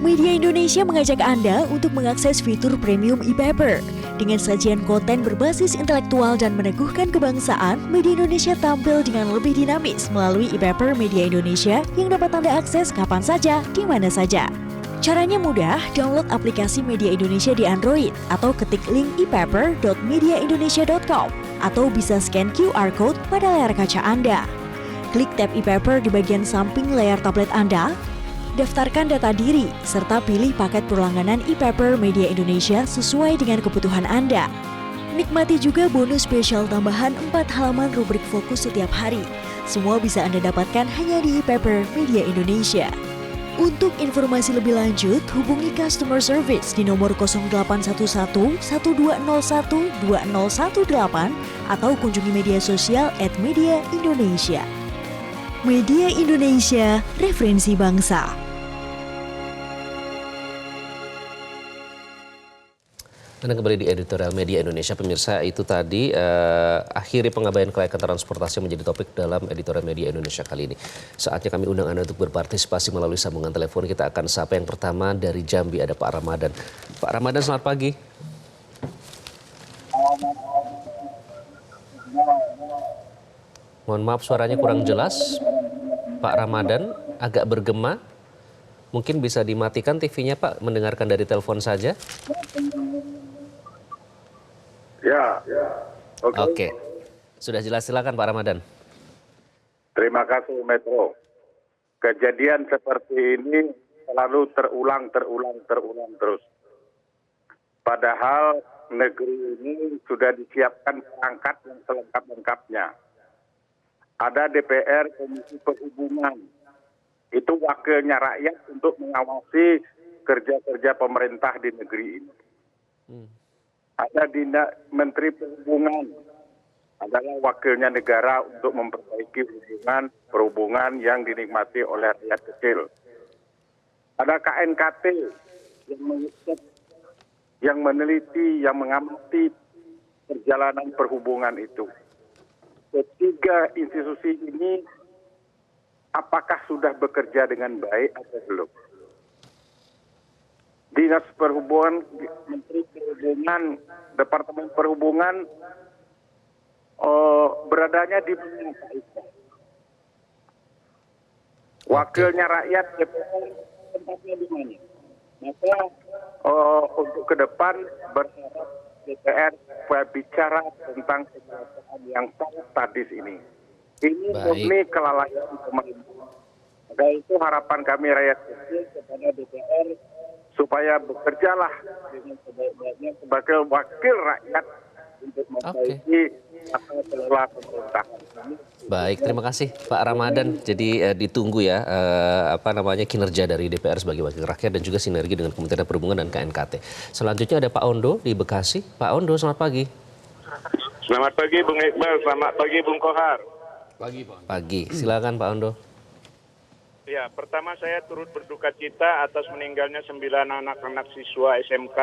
Speaker 5: Media Indonesia mengajak Anda untuk mengakses fitur premium e-paper. Dengan sajian konten berbasis intelektual dan meneguhkan kebangsaan, Media Indonesia tampil dengan lebih dinamis melalui e-paper Media Indonesia yang dapat Anda akses kapan saja, di mana saja. Caranya mudah, download aplikasi Media Indonesia di Android atau ketik link e-paper.mediaindonesia.com atau bisa scan QR code pada layar kaca Anda. Klik tab e-paper di bagian samping layar tablet Anda, daftarkan data diri, serta pilih paket berlangganan e-paper Media Indonesia sesuai dengan kebutuhan Anda. Nikmati juga bonus spesial tambahan 4 halaman rubrik fokus setiap hari. Semua bisa Anda dapatkan hanya di e-paper Media Indonesia. Untuk informasi lebih lanjut, hubungi customer service di nomor 0811 1201 2018 atau kunjungi media sosial @mediaindonesia. Media Indonesia, referensi bangsa.
Speaker 1: Anda kembali di editorial Media Indonesia, pemirsa. Itu tadi akhiri pengabaian kelayakan transportasi menjadi topik dalam editorial Media Indonesia kali ini. Saatnya kami undang Anda untuk berpartisipasi melalui sambungan telepon. Kita akan sapa yang pertama dari Jambi, ada Pak Ramadan. Pak Ramadan, selamat pagi. Mohon maaf suaranya kurang jelas. Pak Ramadan agak bergema. Mungkin bisa dimatikan TV-nya Pak, mendengarkan dari telepon saja.
Speaker 4: Ya,
Speaker 1: Oke. Sudah jelas, silakan Pak Ramadan.
Speaker 4: Terima kasih Metro. Kejadian seperti ini selalu terulang terus. Padahal negeri ini sudah disiapkan perangkat yang selengkap-lengkapnya. Ada DPR, Komisi Perhubungan. Itu wakilnya rakyat untuk mengawasi kerja-kerja pemerintah di negeri ini. Ada Menteri Perhubungan, adalah wakilnya negara untuk memperbaiki perhubungan yang dinikmati oleh rakyat kecil. Ada KNKT yang meneliti, yang mengamati perjalanan perhubungan itu. Ketiga institusi ini apakah sudah bekerja dengan baik atau belum? Dinas Perhubungan, Menteri Perhubungan, Departemen Perhubungan beradanya di mana? Wakilnya rakyat DPR tempatnya di mana? Maka untuk ke depan berharap DPR supaya bicara tentang kejahatan yang sangat sadis ini. Ini murni kelalaian pemerintah. Maka itu harapan kami rakyat kecil kepada DPR supaya bekerjalah dengan sebaik-baiknya sebagai wakil rakyat untuk memperbaiki apa kelola pemerintahan.
Speaker 1: Baik, terima kasih Pak Ramadan. Jadi ditunggu ya kinerja dari DPR sebagai wakil rakyat dan juga sinergi dengan Kementerian Perhubungan dan KNKT. Selanjutnya ada Pak Ondo di Bekasi. Pak Ondo, selamat pagi.
Speaker 6: Selamat pagi Bung Iqbal, selamat pagi Bung Kohar.
Speaker 2: Pagi Pak.
Speaker 1: Pagi, silakan Pak Ondo.
Speaker 6: Ya, pertama saya turut berduka cita atas meninggalnya 9 anak-anak siswa SMK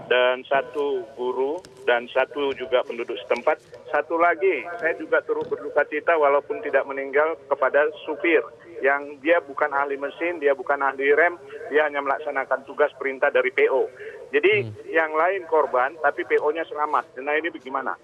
Speaker 6: dan 1 guru dan 1 juga penduduk setempat. Satu lagi, saya juga turut berduka cita walaupun tidak meninggal kepada supir yang dia bukan ahli mesin, dia bukan ahli rem, dia hanya melaksanakan tugas perintah dari PO. Jadi yang lain korban tapi PO-nya selamat. Nah ini bagaimana?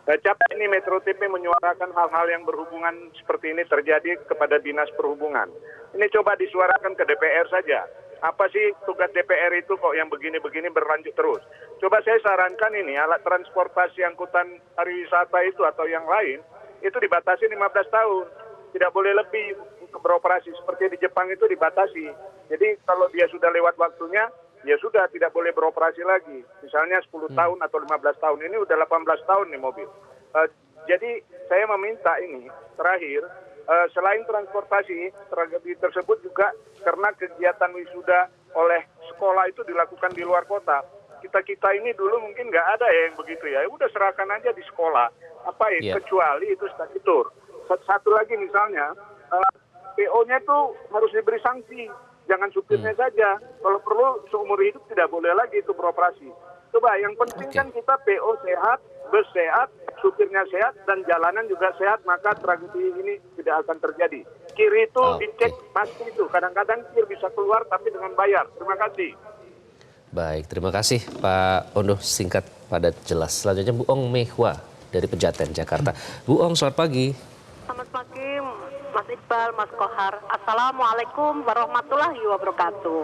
Speaker 6: Capek ini Metro TV menyuarakan hal-hal yang berhubungan seperti ini terjadi kepada Dinas Perhubungan. Ini coba disuarakan ke DPR saja. Apa sih tugas DPR itu kok yang begini-begini berlanjut terus? Coba saya sarankan ini alat transportasi angkutan pariwisata itu atau yang lain itu dibatasi 15 tahun. Tidak boleh lebih untuk beroperasi seperti di Jepang itu dibatasi. Jadi kalau dia sudah lewat waktunya, ya sudah tidak boleh beroperasi lagi. Misalnya 10 tahun atau 15 tahun, ini udah 18 tahun nih mobil. Jadi saya meminta ini terakhir, selain transportasi, tragedi tersebut juga karena kegiatan wisuda oleh sekolah itu dilakukan di luar kota. Kita ini dulu mungkin nggak ada ya yang begitu ya. Udah serahkan aja di sekolah. Apa ya? Kecuali itu statutur. Satu lagi misalnya, PO-nya tuh harus diberi sanksi. Jangan supirnya saja. Kalau perlu seumur hidup tidak boleh lagi itu beroperasi. Coba yang penting kan kita PO sehat, bus sehat, supirnya sehat, dan jalanan juga sehat, maka tragedi ini tidak akan terjadi. Kir itu dicek pasti itu. Kadang-kadang kir bisa keluar tapi dengan bayar. Terima kasih.
Speaker 1: Baik, terima kasih Pak Ondo, singkat padat jelas. Selanjutnya Bu Ong Mehwa dari Pejaten, Jakarta. Bu Ong, selamat pagi.
Speaker 7: Selamat pagi Mas Iqbal, Mas Kohar. Assalamualaikum warahmatullahi wabarakatuh.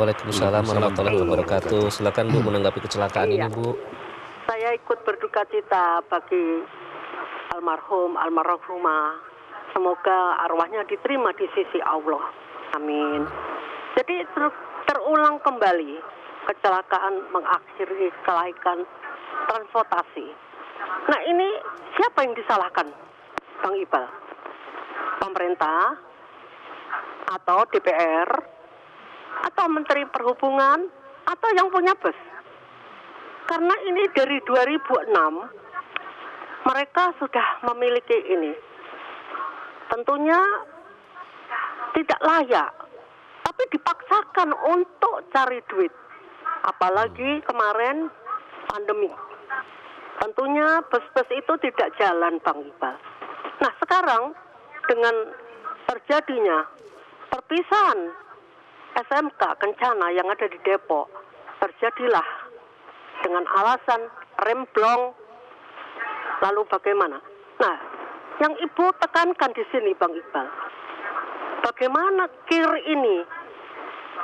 Speaker 1: Waalaikumsalam warahmatullahi wabarakatuh. Silakan Bu menanggapi kecelakaan ini Bu.
Speaker 7: Saya ikut berduka cita bagi almarhum, almarhumah. Semoga arwahnya diterima di sisi Allah. Amin. Jadi terulang kembali kecelakaan mengakhiri kelaikan transportasi. Nah ini siapa yang disalahkan, Bang Iqbal? Pemerintah atau DPR atau Menteri Perhubungan atau yang punya bus? Karena ini dari 2006 mereka sudah memiliki ini. Tentunya tidak layak, tapi dipaksakan untuk cari duit. Apalagi kemarin pandemi. Tentunya bus-bus itu tidak jalan, Bang Iqbal. Nah sekarang dengan terjadinya perpisahan SMK Kencana yang ada di Depok, terjadilah dengan alasan rem blong. Lalu bagaimana? Nah, yang Ibu tekankan di sini, Bang Iqbal, bagaimana kir ini?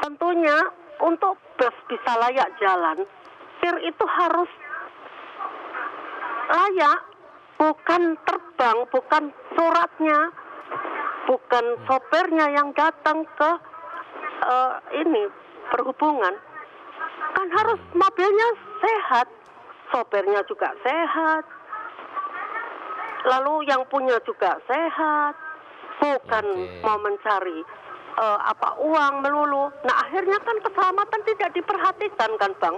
Speaker 7: Tentunya untuk bus bisa layak jalan, kir itu harus layak, bukan terbang, bukan suratnya, bukan sopirnya yang datang ke ini perhubungan. Kan harus mobilnya sehat, sopirnya juga sehat, lalu yang punya juga sehat, bukan mau mencari uang melulu. Nah akhirnya kan keselamatan tidak diperhatikan kan Bang.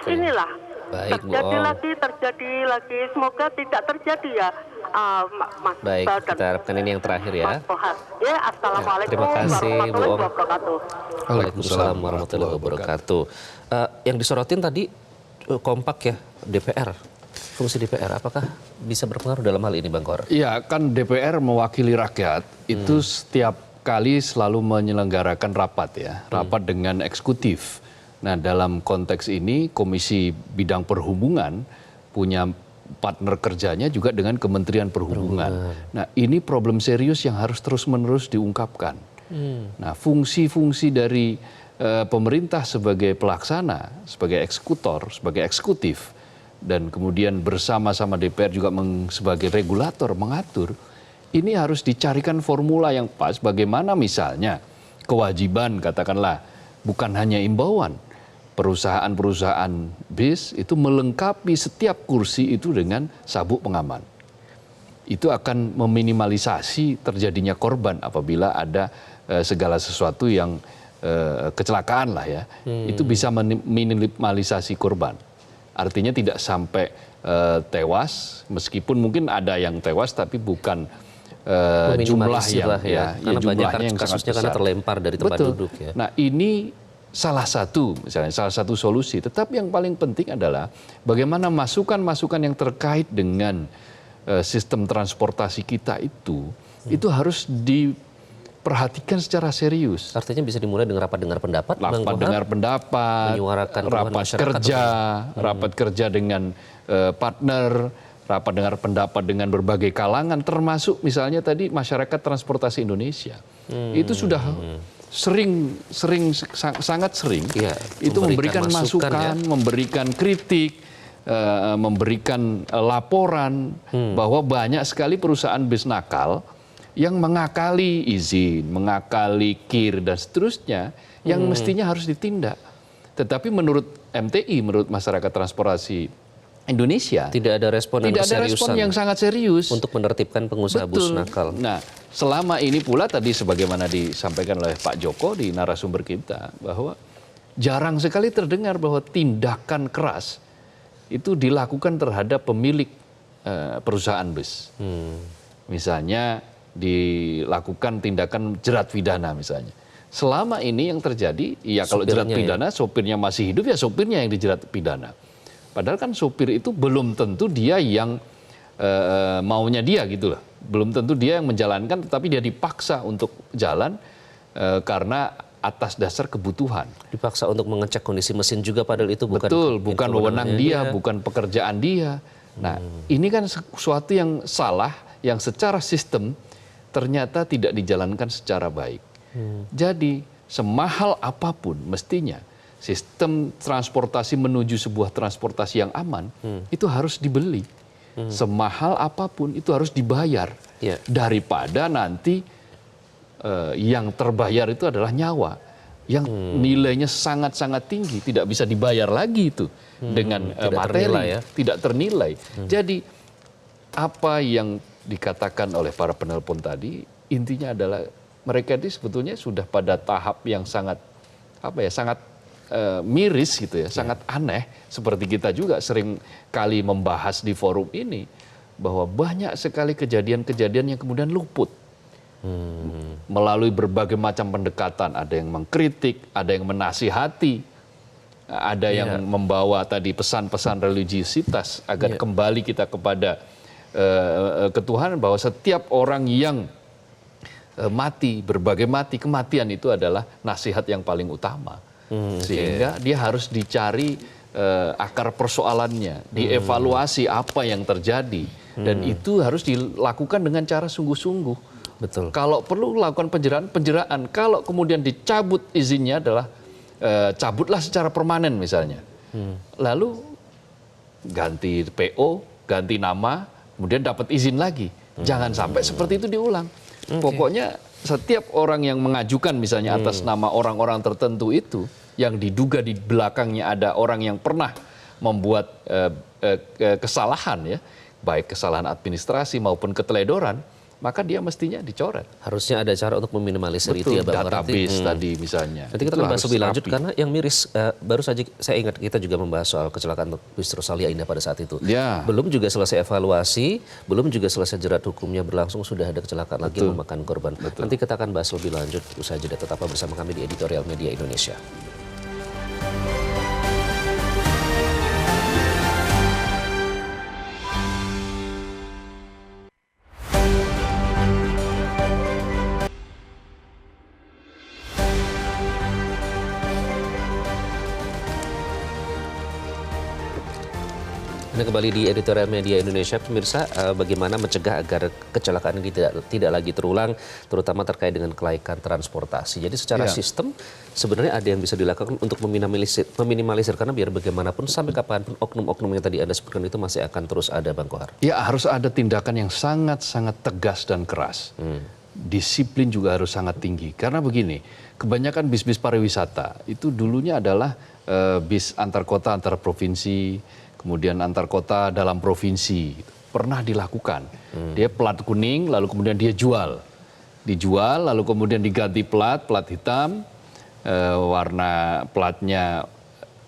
Speaker 7: Inilah terjadi lagi, semoga tidak terjadi ya Mas.
Speaker 1: Baik, kita harapkan ini yang terakhir ya.
Speaker 7: Ya, assalamualaikum
Speaker 1: terima kasih Bu Ong.
Speaker 7: wabarakatuh.
Speaker 1: Waalaikumsalam warahmatullahi wabarakatuh. Yang disorotin tadi kompak ya DPR. Fungsi DPR apakah bisa berpengaruh dalam hal ini Bang Kohar?
Speaker 2: Iya, kan DPR mewakili rakyat itu setiap kali selalu menyelenggarakan rapat ya, rapat dengan eksekutif. Nah dalam konteks ini Komisi Bidang Perhubungan punya partner kerjanya juga dengan Kementerian Perhubungan. Nah ini problem serius yang harus terus-menerus diungkapkan. Nah fungsi-fungsi dari pemerintah sebagai pelaksana, sebagai eksekutor, sebagai eksekutif, dan kemudian bersama-sama DPR juga sebagai regulator mengatur, ini harus dicarikan formula yang pas bagaimana misalnya kewajiban katakanlah bukan hanya imbauan, perusahaan-perusahaan bis itu melengkapi setiap kursi itu dengan sabuk pengaman. Itu akan meminimalisasi terjadinya korban apabila ada segala sesuatu yang kecelakaan lah ya. Itu bisa meminimalisasi korban. Artinya tidak sampai tewas, meskipun mungkin ada yang tewas tapi bukan jumlah yang
Speaker 1: karena banyak kasusnya karena terlempar dari tempat duduk ya.
Speaker 2: Nah ini salah satu solusi. Tetapi yang paling penting adalah bagaimana masukan-masukan yang terkait dengan sistem transportasi kita itu harus diperhatikan secara serius.
Speaker 1: Artinya bisa dimulai dengan rapat dengar pendapat,
Speaker 2: menyuarakan rapat kerja dengan partner, rapat dengar pendapat dengan berbagai kalangan, termasuk misalnya tadi masyarakat transportasi Indonesia. Itu sudah sangat sering ya, itu memberikan masukan, ya, memberikan kritik, memberikan laporan bahwa banyak sekali perusahaan bis nakal yang mengakali izin, mengakali KIR dan seterusnya yang mestinya harus ditindak. Tetapi menurut MTI, menurut Masyarakat Transportasi Indonesia,
Speaker 1: tidak ada respon
Speaker 2: yang sangat serius
Speaker 1: untuk menertibkan pengusaha bus nakal.
Speaker 2: Nah, selama ini pula tadi sebagaimana disampaikan oleh Pak Joko di narasumber kita, bahwa jarang sekali terdengar bahwa tindakan keras itu dilakukan terhadap pemilik perusahaan bus. Misalnya dilakukan tindakan jerat pidana misalnya. Selama ini yang terjadi, ya kalau jerat pidana, sopirnya masih hidup, ya sopirnya yang dijerat pidana. Padahal kan sopir itu belum tentu dia yang maunya dia gitu loh. Belum tentu dia yang menjalankan, tetapi dia dipaksa untuk jalan karena atas dasar kebutuhan.
Speaker 1: Dipaksa untuk mengecek kondisi mesin juga, padahal itu bukan
Speaker 2: bukan wewenang dia, bukan pekerjaan dia. Nah, ini kan sesuatu yang salah, yang secara sistem ternyata tidak dijalankan secara baik. Jadi semahal apapun mestinya sistem transportasi menuju sebuah transportasi yang aman itu harus dibeli. Semahal apapun itu harus dibayar. Daripada nanti yang terbayar itu adalah nyawa yang nilainya sangat-sangat tinggi, tidak bisa dibayar lagi itu dengan materi, tidak ternilai. Jadi apa yang dikatakan oleh para penelpon tadi, intinya adalah mereka ini sebetulnya sudah pada tahap yang sangat miris gitu ya, sangat aneh. Seperti kita juga sering kali membahas di forum ini bahwa banyak sekali kejadian-kejadian yang kemudian luput melalui berbagai macam pendekatan. Ada yang mengkritik, ada yang menasihati, ada yang membawa tadi pesan-pesan religiusitas agar kembali kita kepada ketuhanan, bahwa setiap orang yang mati, kematian itu adalah nasihat yang paling utama. Sehingga dia harus dicari akar persoalannya, dievaluasi apa yang terjadi, dan itu harus dilakukan dengan cara sungguh-sungguh.
Speaker 1: Betul.
Speaker 2: Kalau perlu lakukan penjeraan, kalau kemudian dicabut izinnya adalah cabutlah secara permanen misalnya. Lalu ganti PO, ganti nama, kemudian dapat izin lagi. Jangan sampai seperti itu diulang. Pokoknya setiap orang yang mengajukan misalnya atas nama orang-orang tertentu itu, yang diduga di belakangnya ada orang yang pernah membuat kesalahan ya, baik kesalahan administrasi maupun keteledoran, maka dia mestinya dicoret.
Speaker 1: Harusnya ada cara untuk meminimalisir itu ya Bang.
Speaker 2: Database tadi misalnya.
Speaker 1: Nanti kita akan bahas lebih lanjut karena yang miris, baru saja saya ingat kita juga membahas soal kecelakaan bus Rosalia Indah pada saat itu. Belum juga selesai evaluasi, belum juga selesai jerat hukumnya berlangsung, sudah ada kecelakaan lagi yang memakan korban. Nanti kita akan bahas lebih lanjut usai jeda. Tetaplah bersama kami di Editorial Media Indonesia. Anda kembali di Editorial Media Indonesia, pemirsa. Bagaimana mencegah agar kecelakaan ini tidak lagi terulang, terutama terkait dengan kelaikan transportasi. Jadi secara sistem sebenarnya ada yang bisa dilakukan untuk meminimalisir karena biar bagaimanapun sampai kapanpun oknum-oknum yang tadi Anda sebutkan itu masih akan terus ada, Bang Kohar. Ya, harus ada tindakan yang sangat-sangat tegas dan keras. Disiplin juga harus sangat tinggi. Karena begini, kebanyakan bis-bis pariwisata itu dulunya adalah bis antar kota, antar provinsi, kemudian antar kota dalam provinsi. Pernah dilakukan. Dia plat kuning, lalu kemudian dia dijual, lalu kemudian diganti plat hitam, warna platnya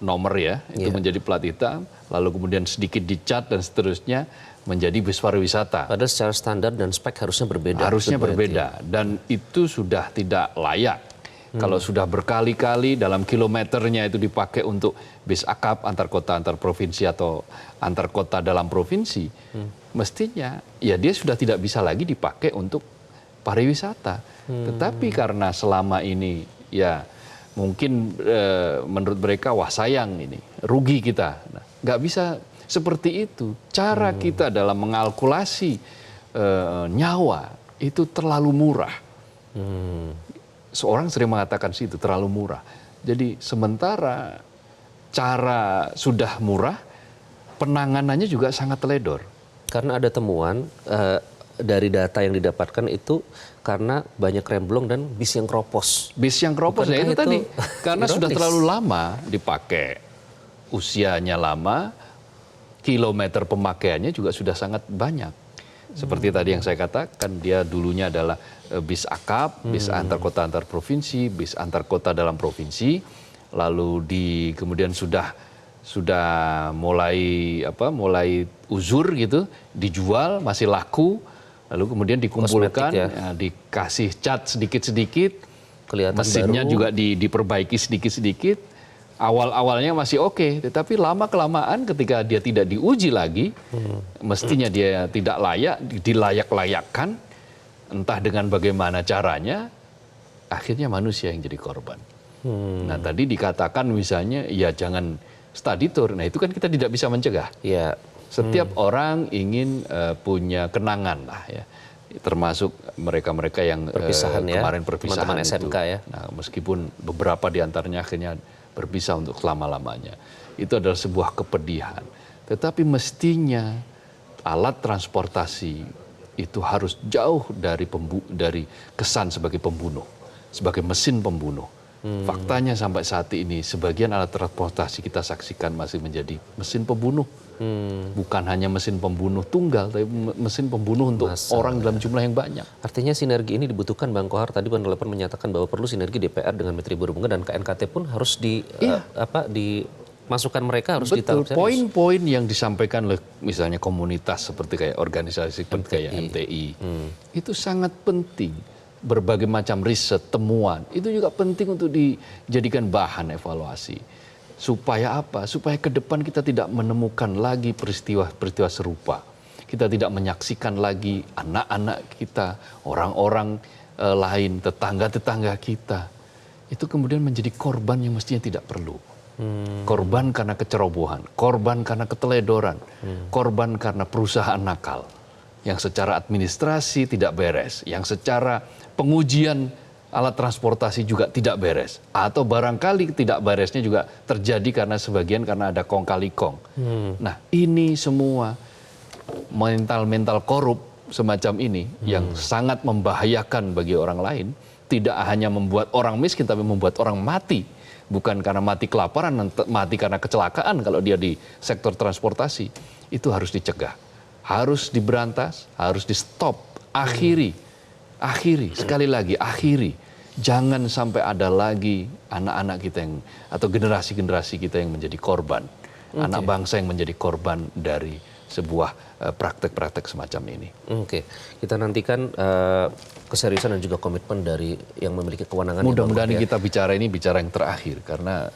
Speaker 1: nomor ya, itu menjadi plat hitam, lalu kemudian sedikit dicat dan seterusnya menjadi bis pariwisata. Padahal secara standar dan spek harusnya berbeda.
Speaker 2: Harusnya berbeda, dan itu sudah tidak layak. Kalau sudah berkali-kali dalam kilometernya itu dipakai untuk bis akap antar kota, antar provinsi atau antar kota dalam provinsi, mestinya ya dia sudah tidak bisa lagi dipakai untuk pariwisata. Tetapi karena selama ini ya mungkin menurut mereka wah sayang ini, rugi kita. Nah, nggak bisa seperti itu. Cara kita dalam mengalkulasi nyawa itu terlalu murah. Seorang sering mengatakan sih itu terlalu murah. Jadi sementara cara sudah murah, penanganannya juga sangat teledor.
Speaker 1: Karena ada temuan dari data yang didapatkan itu karena banyak remblong dan bis yang keropos.
Speaker 2: Bis yang keropos ya itu tadi. Karena sudah terlalu lama dipakai, usianya lama, kilometer pemakaiannya juga sudah sangat banyak. Seperti tadi yang saya katakan, dia dulunya adalah bis akap, bis antar kota antar provinsi, bis antar kota dalam provinsi, lalu kemudian sudah mulai uzur gitu, dijual masih laku, lalu kemudian dikumpulkan,
Speaker 1: ya.
Speaker 2: Dikasih cat sedikit-sedikit,
Speaker 1: Kelihatan
Speaker 2: mesinnya
Speaker 1: baru.
Speaker 2: juga diperbaiki sedikit-sedikit. Awal-awalnya masih oke, tetapi lama-kelamaan ketika dia tidak diuji lagi, mestinya dia tidak layak, dilayak-layakkan, entah dengan bagaimana caranya, akhirnya manusia yang jadi korban. Nah tadi dikatakan misalnya, ya jangan study tour, nah itu kan kita tidak bisa mencegah.
Speaker 1: Ya.
Speaker 2: Setiap orang ingin punya kenangan lah ya. Termasuk mereka-mereka yang
Speaker 1: Perpisahan ya,
Speaker 2: kemarin perpisahan
Speaker 1: teman-teman
Speaker 2: itu.
Speaker 1: SMK ya.
Speaker 2: Nah, meskipun beberapa di antaranya akhirnya berpisah untuk selama-lamanya. Itu adalah sebuah kepedihan. Tetapi mestinya alat transportasi itu harus jauh dari kesan sebagai pembunuh, sebagai mesin pembunuh. Faktanya sampai saat ini sebagian alat transportasi kita saksikan masih menjadi mesin pembunuh. Bukan hanya mesin pembunuh tunggal, tapi mesin pembunuh untuk orang dalam jumlah yang banyak.
Speaker 1: Artinya sinergi ini dibutuhkan, Bang Kohar. Tadi Bang Delapan menyatakan bahwa perlu sinergi DPR dengan Menteri Perhubungan dan KNKT pun harus dimasukkan mereka harus
Speaker 2: Betul,
Speaker 1: ditaruh serius.
Speaker 2: poin-poin yang disampaikan oleh misalnya komunitas seperti kayak organisasi kayak MTI, itu sangat penting. Berbagai macam riset, temuan, itu juga penting untuk dijadikan bahan evaluasi. Supaya apa? Supaya ke depan kita tidak menemukan lagi peristiwa-peristiwa serupa. Kita tidak menyaksikan lagi anak-anak kita, orang-orang lain, tetangga-tetangga kita. Itu kemudian menjadi korban yang mestinya tidak perlu. Korban karena kecerobohan, korban karena keteledoran, korban karena perusahaan nakal. Yang secara administrasi tidak beres, yang secara pengujian alat transportasi juga tidak beres. Atau barangkali tidak beresnya juga terjadi karena ada kong kali kong. Nah ini semua mental korup semacam ini yang sangat membahayakan bagi orang lain. Tidak hanya membuat orang miskin tapi membuat orang mati. Bukan karena mati kelaparan, mati karena kecelakaan kalau dia di sektor transportasi. Itu harus dicegah. Harus diberantas, harus di stop. Akhiri, sekali lagi akhiri. Jangan sampai ada lagi anak-anak kita atau generasi-generasi kita yang menjadi korban. Anak bangsa yang menjadi korban dari sebuah praktek-praktek semacam ini.
Speaker 1: Oke, kita nantikan keseriusan dan juga komitmen dari yang memiliki kewenangan.
Speaker 2: Mudah-mudahan kita bicara yang terakhir karena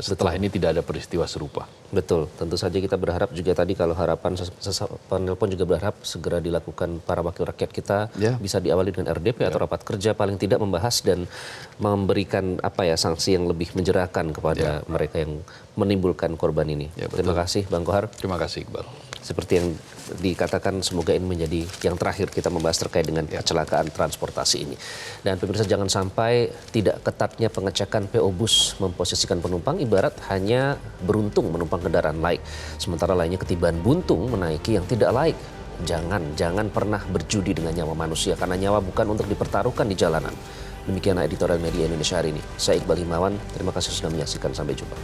Speaker 2: setelah ini tidak ada peristiwa serupa.
Speaker 1: Betul, tentu saja kita berharap juga tadi kalau harapan penelpon juga berharap segera dilakukan para wakil rakyat kita bisa diawali dengan RDP atau rapat kerja paling tidak membahas dan memberikan sanksi yang lebih menjerahkan kepada mereka yang menimbulkan korban ini. Terima kasih Bang Kohar.
Speaker 2: Terima kasih Iqbal.
Speaker 1: Seperti yang dikatakan, semoga ini menjadi yang terakhir kita membahas terkait dengan kecelakaan transportasi ini. Dan pemirsa, jangan sampai tidak ketatnya pengecekan PO Bus memposisikan penumpang ibarat hanya beruntung menumpang kendaraan laik, sementara lainnya ketibaan buntung menaiki yang tidak laik. Jangan pernah berjudi dengan nyawa manusia, karena nyawa bukan untuk dipertaruhkan di jalanan. Demikianlah editorial Media Indonesia hari ini. Saya Iqbal Himawan, terima kasih sudah menyaksikan. Sampai jumpa.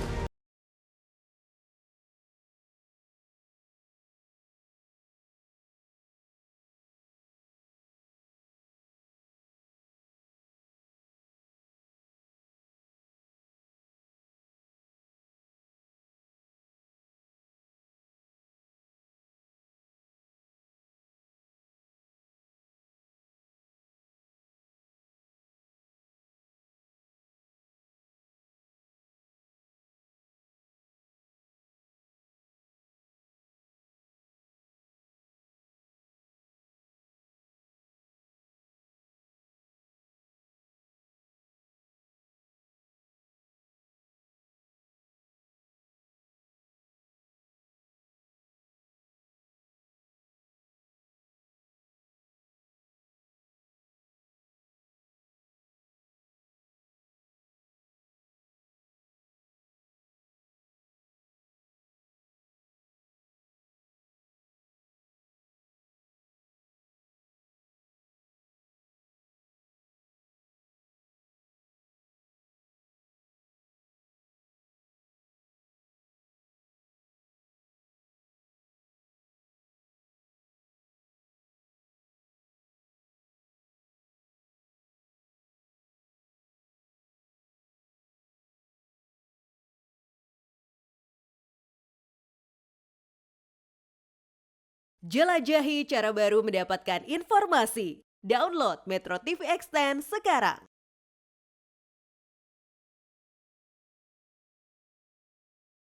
Speaker 8: Jelajahi cara baru mendapatkan informasi. Download Metro TV Extend sekarang.